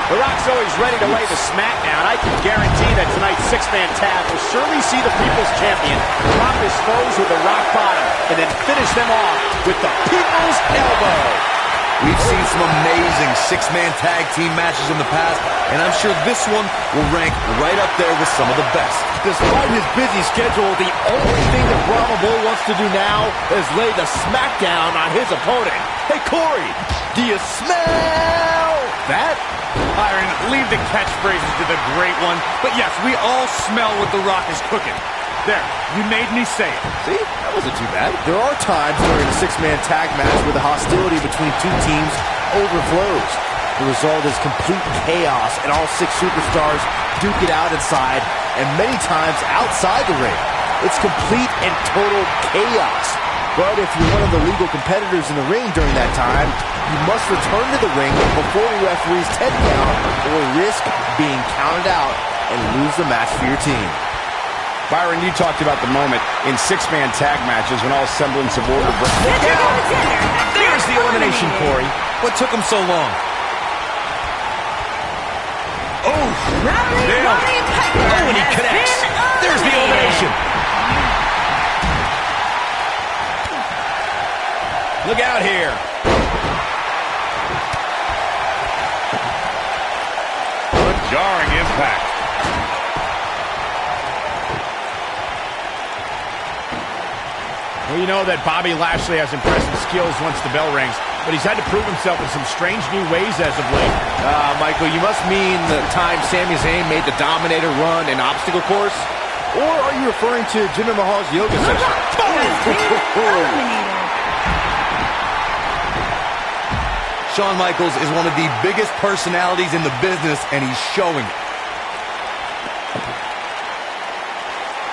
The Rock's always ready to lay the smackdown. I can guarantee that tonight's six-man tag will surely see the People's Champion drop his foes with a rock bottom and then finish them off with the People's Elbow. We've seen some amazing six-man tag team matches in the past, and I'm sure this one will rank right up there with some of the best. Despite his busy schedule, the only thing that Brahma Bull wants to do now is lay the smackdown on his opponent. Hey, Corey, do you smell that? Byron, leave the catchphrases to the great one. But yes, we all smell what The Rock is cooking. There, you made me say it. See, that wasn't too bad. There are times during a six-man tag match where the hostility between two teams overflows. The result is complete chaos, and all six superstars duke it out inside, and many times outside the ring. It's complete and total chaos. But if you're one of the legal competitors in the ring during that time, you must return to the ring before the referee's 10 count or risk being counted out and lose the match for your team. Byron, you talked about the moment in six-man tag matches when all semblance of order breaks. There's the elimination, Corey. What took him so long? Oh, nailed. Oh, and he connects. There's the elimination. Look out here. A jarring impact. Well, you know that Bobby Lashley has impressive skills once the bell rings, but he's had to prove himself in some strange new ways as of late. Michael, you must mean the time Sami Zayn made the Dominator run in obstacle course? Or are you referring to Jinder Mahal's yoga session? Shawn Michaels is one of the biggest personalities in the business, and he's showing it.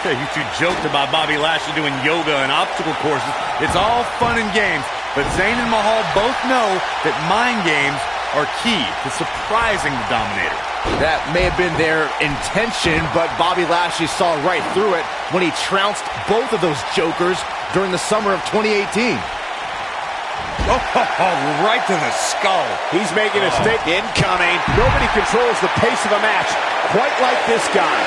You two joked about Bobby Lashley doing yoga and obstacle courses. It's all fun and games, but Zayn and Mahal both know that mind games are key to surprising the Dominator. That may have been their intention, but Bobby Lashley saw right through it when he trounced both of those jokers during the summer of 2018. Right to the skull. He's making a stick. Incoming. Nobody controls the pace of a match quite like this guy.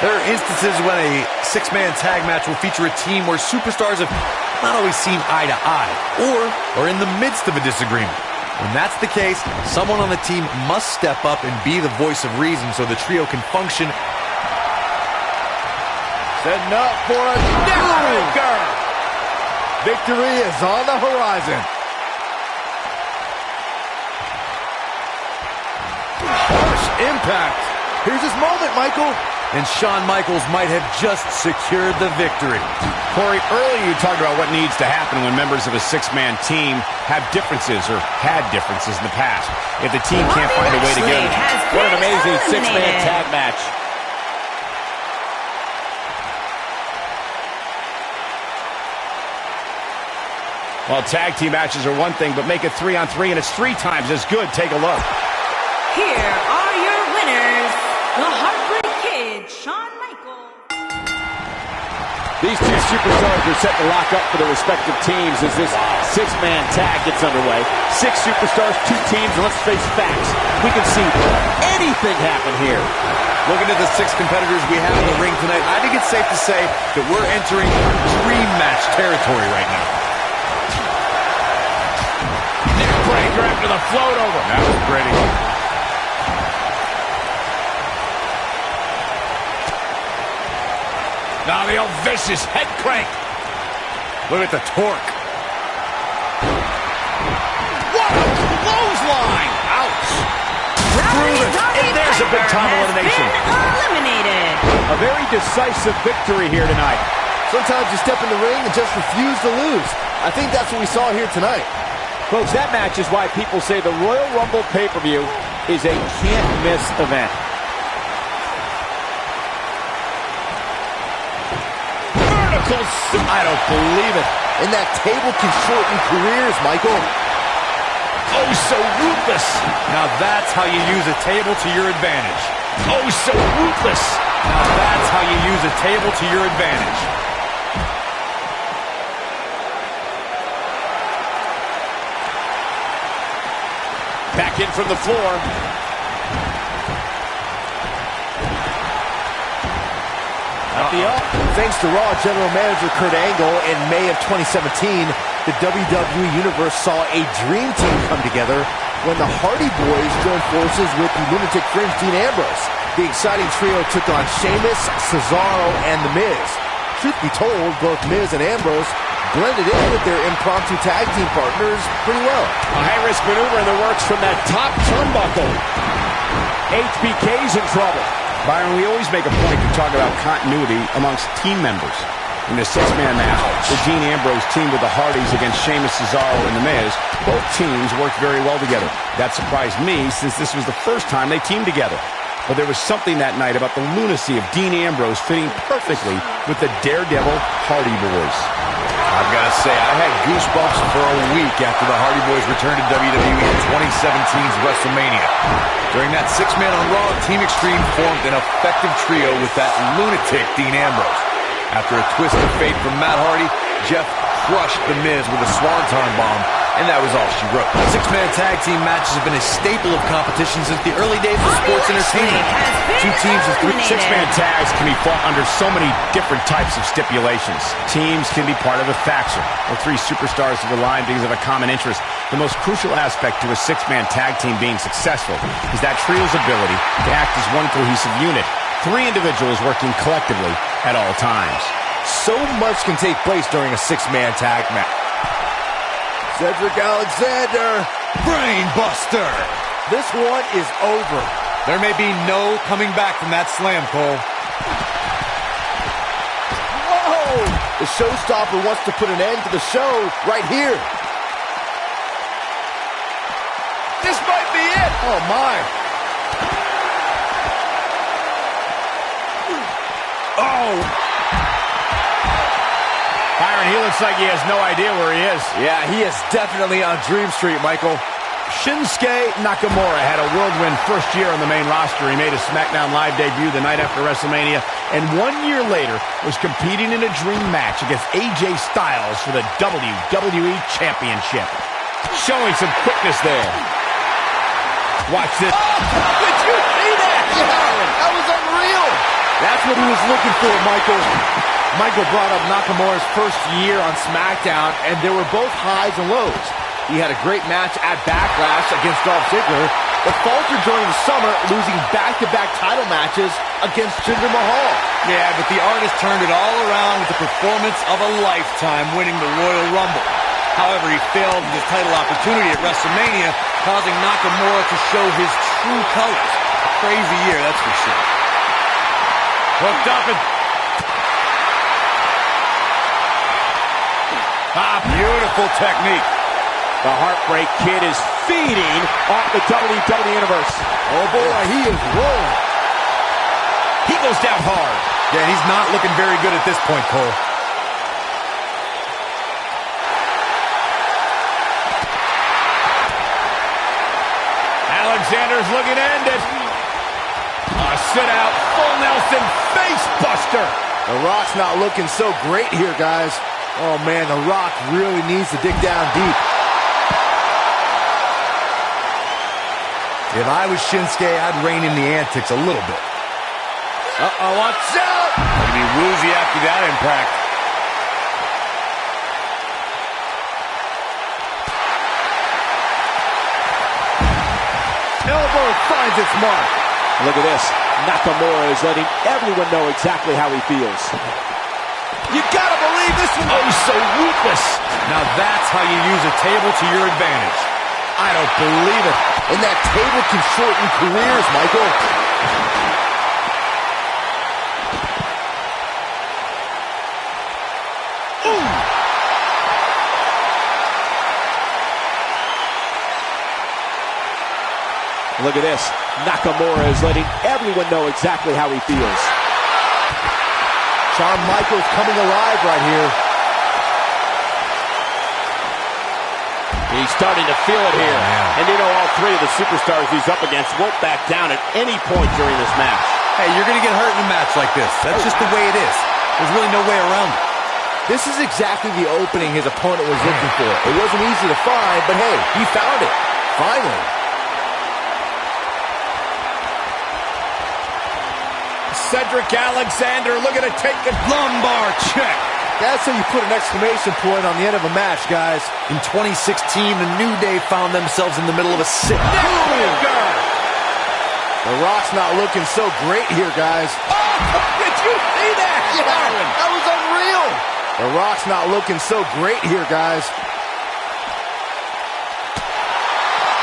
There are instances when a six-man tag match will feature a team where superstars have not always seen eye to eye or are in the midst of a disagreement. When that's the case, someone on the team must step up and be the voice of reason so the trio can function. Setting up for a neck-breaker. Victory is on the horizon. Harsh impact. Here's his moment, Michael. And Shawn Michaels might have just secured the victory. Corey, earlier you talked about what needs to happen when members of a six-man team have differences or had differences in the past. If the team can't find a way together. What an amazing six-man tag match. Well, tag team matches are one thing, but make it 3-on-3 and it's 3 times as good. Take a look. Here are your winners, the Heartbreak Kid, Shawn Michaels. These two superstars are set to lock up for their respective teams as this six-man tag gets underway. 6 superstars, 2 teams, and let's face facts. We can see anything happen here. Looking at the 6 competitors we have in the ring tonight, I think it's safe to say that we're entering dream match territory right now. Breaker after the float over. That was pretty. Now the old vicious head crank. Look at the torque. What a clothesline! Ouch! And there's a big-time elimination. Eliminated. A very decisive victory here tonight. Sometimes you step in the ring and just refuse to lose. I think that's what we saw here tonight. Folks, that match is why people say the Royal Rumble pay-per-view is a can't-miss event. Verticals. I don't believe it. And that table can shorten careers, Michael. Oh, so ruthless. Now that's how you use a table to your advantage. Oh, so ruthless. Now that's how you use a table to your advantage. Back in from the floor. Thanks to Raw General Manager Kurt Angle, in May of 2017, the WWE Universe saw a dream team come together when the Hardy Boys joined forces with the Lunatic Fringe Dean Ambrose. The exciting trio took on Sheamus, Cesaro, and The Miz. Truth be told, both Miz and Ambrose blended in with their impromptu tag team partners pretty well. A high-risk maneuver in the works from that top turnbuckle. HBK's in trouble. Byron, we always make a point to talk about continuity amongst team members. In the six-man match, the Dean Ambrose team with the Hardys against Sheamus, Cesaro, and The Miz, both teams worked very well together. That surprised me since this was the first time they teamed together. But there was something that night about the lunacy of Dean Ambrose fitting perfectly with the Daredevil Hardy Boys. I've got to say, I had goosebumps for a week after the Hardy Boys returned to WWE in 2017's WrestleMania. During that six-man on Raw, Team Extreme formed an effective trio with that lunatic Dean Ambrose. After a twist of fate from Matt Hardy, Jeff crushed The Miz with a swanton bomb, and that was all she wrote. Six-man tag team matches have been a staple of competition since the early days of sports entertainment. Two teams of three. Six-man tags can be fought under so many different types of stipulations. Teams can be part of a faction, or three superstars have aligned because of a common interest. The most crucial aspect to a six-man tag team being successful is that trio's ability to act as one cohesive unit. Three individuals working collectively at all times. So much can take place during a six-man tag match. Cedric Alexander, Brainbuster! this one is over. There may be no coming back from that slam, Cole. Whoa! The showstopper wants to put an end to the show right here. This might be it. Oh, my. Oh! Byron, he looks like he has no idea where he is. Yeah, he is definitely on Dream Street, Michael. Shinsuke Nakamura had a whirlwind first year on the main roster. He made a SmackDown Live debut the night after WrestleMania, and 1 year later was competing in a dream match against AJ Styles for the WWE Championship. Showing some quickness there. Watch this. Oh, did you see that? Yeah, that was unreal. That's what he was looking for, Michael. Michael brought up Nakamura's first year on SmackDown, and there were both highs and lows. He had a great match at Backlash against Dolph Ziggler, but faltered during the summer, losing back-to-back title matches against Jinder Mahal. Yeah, but the artist turned it all around with the performance of a lifetime, winning the Royal Rumble. However, he failed in his title opportunity at WrestleMania, causing Nakamura to show his true colors. A crazy year, that's for sure. Hooked up and... Beautiful technique. The Heartbreak Kid is feeding off the WWE Universe. Oh boy, he is rolling. He goes down hard. Yeah, he's not looking very good at this point, Cole. Alexander's looking to end it. A sit-out, full Nelson face buster. The Rock's not looking so great here, guys. Oh man, The Rock really needs to dig down deep. If I was Shinsuke, I'd rein in the antics a little bit. Uh-oh, watch out! Gonna be woozy after that impact. Elbow finds its mark. Look at this. Nakamura is letting everyone know exactly how he feels. You gotta believe this one. Oh, he's so ruthless. Now that's how you use a table to your advantage. I don't believe it. And that table can shorten careers, Michael. Ooh. Look at this. Nakamura is letting everyone know exactly how he feels. Shawn Michaels coming alive right here. He's starting to feel it here. Yeah. And you know all three of the superstars he's up against won't back down at any point during this match. Hey, you're going to get hurt in a match like this. That's just the way it is. There's really no way around it. This is exactly the opening his opponent was looking for. It wasn't easy to find, but hey, he found it. Finally. Cedric Alexander looking to take the lumbar check. That's how you put an exclamation point on the end of a match, guys. In 2016, the New Day found themselves in the middle of a sick Neckbreaker. The Rock's not looking so great here, guys. Oh, did you see that? Yeah, that was unreal. The Rock's not looking so great here, guys.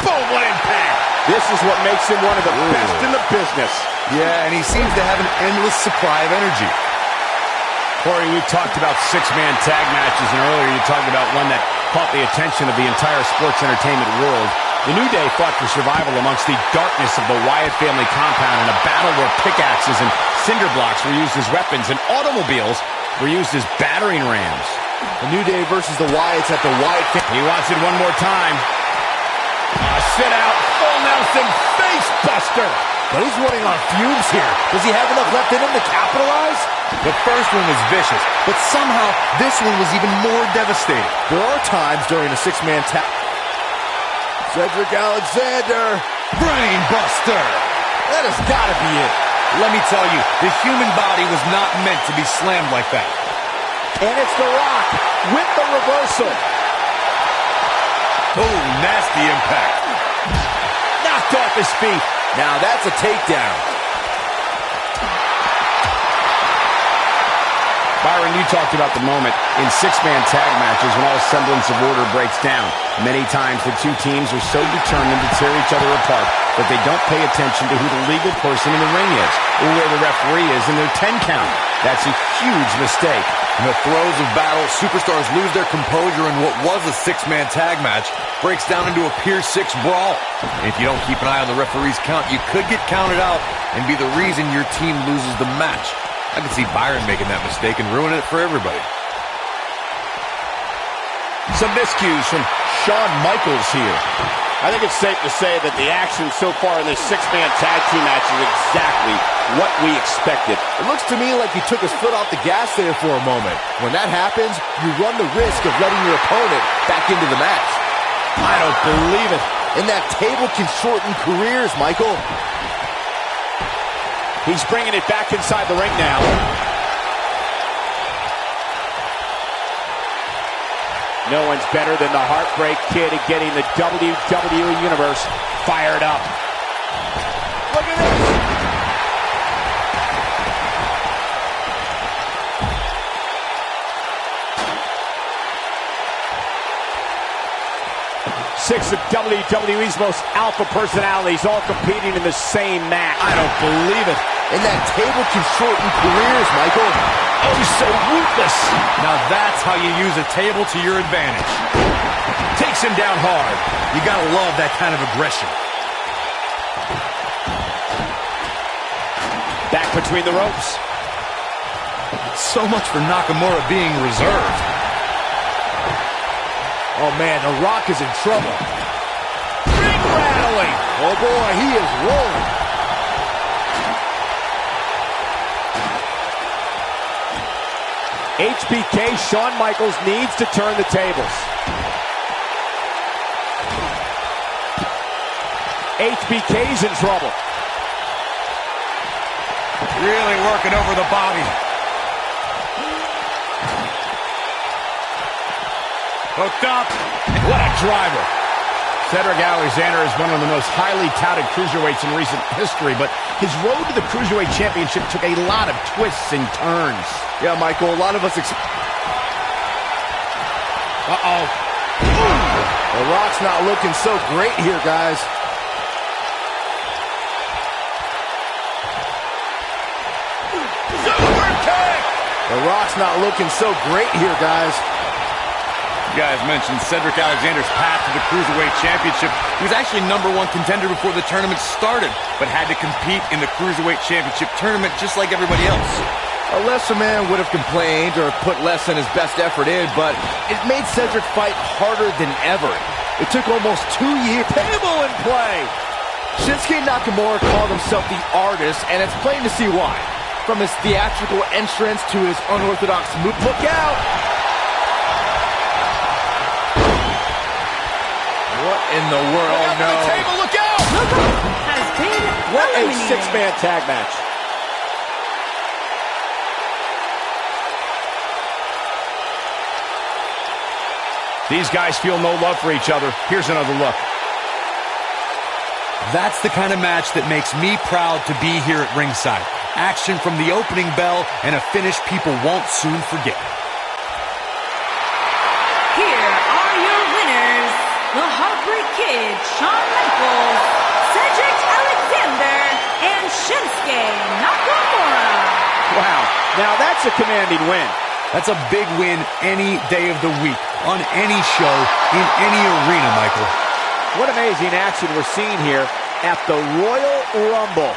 Boom, what impact. This is what makes him one of the best in the business. Yeah, and he seems to have an endless supply of energy. Corey, we talked about six-man tag matches, and earlier you talked about one that caught the attention of the entire sports entertainment world. The New Day fought for survival amongst the darkness of the Wyatt family compound in a battle where pickaxes and cinder blocks were used as weapons and automobiles were used as battering rams. The New Day versus the Wyatts at the Wyatt family. He wants it one more time. Sit out, full Nelson, face buster. But he's running on fumes here. Does he have enough left in him to capitalize? The first one was vicious, but somehow this one was even more devastating. There are times during a six-man tag. Cedric Alexander. Brain buster. That has got to be it. Let me tell you, the human body was not meant to be slammed like that. And it's The Rock with the reversal. Oh, nasty impact. Knocked off his feet. Now that's a takedown. Byron, you talked about the moment in six-man tag matches when all semblance of order breaks down. Many times the two teams are so determined to tear each other apart that they don't pay attention to who the legal person in the ring is or where the referee is in their 10 count. That's a huge mistake. In the throes of battle, superstars lose their composure, and what was a six-man tag match breaks down into a Pier 6 brawl. And if you don't keep an eye on the referee's count, you could get counted out and be the reason your team loses the match. I can see Byron making that mistake and ruining it for everybody. Some miscues from Shawn Michaels here. I think it's safe to say that the action so far in this six-man tag team match is exactly what we expected. It looks to me like he took his foot off the gas there for a moment. When that happens, you run the risk of letting your opponent back into the match. I don't believe it. And that table can shorten careers, Michael. He's bringing it back inside the ring now. No one's better than the Heartbreak Kid at getting the WWE Universe fired up. Look at this. Six of WWE's most alpha personalities all competing in the same match. I don't believe it. And that table can shorten careers, Michael. Oh, so ruthless. Now that's how you use a table to your advantage. Takes him down hard. You gotta love that kind of aggression. Back between the ropes. So much for Nakamura being reserved. Oh, man, The Rock is in trouble. Ring rattling. Oh, boy, he is rolling. HBK, Shawn Michaels needs to turn the tables. HBK's in trouble. Really working over the body. Hooked up. What a driver. Cedric Alexander is one of the most highly touted cruiserweights in recent history, but his road to the Cruiserweight Championship took a lot of twists and turns. Yeah, Michael, a lot of us Uh-oh. The Rock's not looking so great here, guys. Super kick! The Rock's not looking so great here, guys. You guys mentioned Cedric Alexander's path to the Cruiserweight Championship. He was actually #1 contender before the tournament started, but had to compete in the Cruiserweight Championship tournament just like everybody else. A lesser man would have complained or put less than his best effort in, but it made Cedric fight harder than ever. It took almost 2 years. Table in play! Shinsuke Nakamura called himself the artist, and it's plain to see why. From his theatrical entrance to his unorthodox move. Look out! What in the world? Look out for the table, look out! Has been What a eliminated. six-man tag match. These guys feel no love for each other. Here's another look. That's the kind of match that makes me proud to be here at ringside. Action from the opening bell and a finish people won't soon forget. Here are your winners, the Heartbreak Kid, Shawn Michaels, Cedric Alexander, and Shinsuke Nakamura. Wow, now that's a commanding win. That's a big win any day of the week, on any show, in any arena, Michael. What amazing action we're seeing here at the Royal Rumble.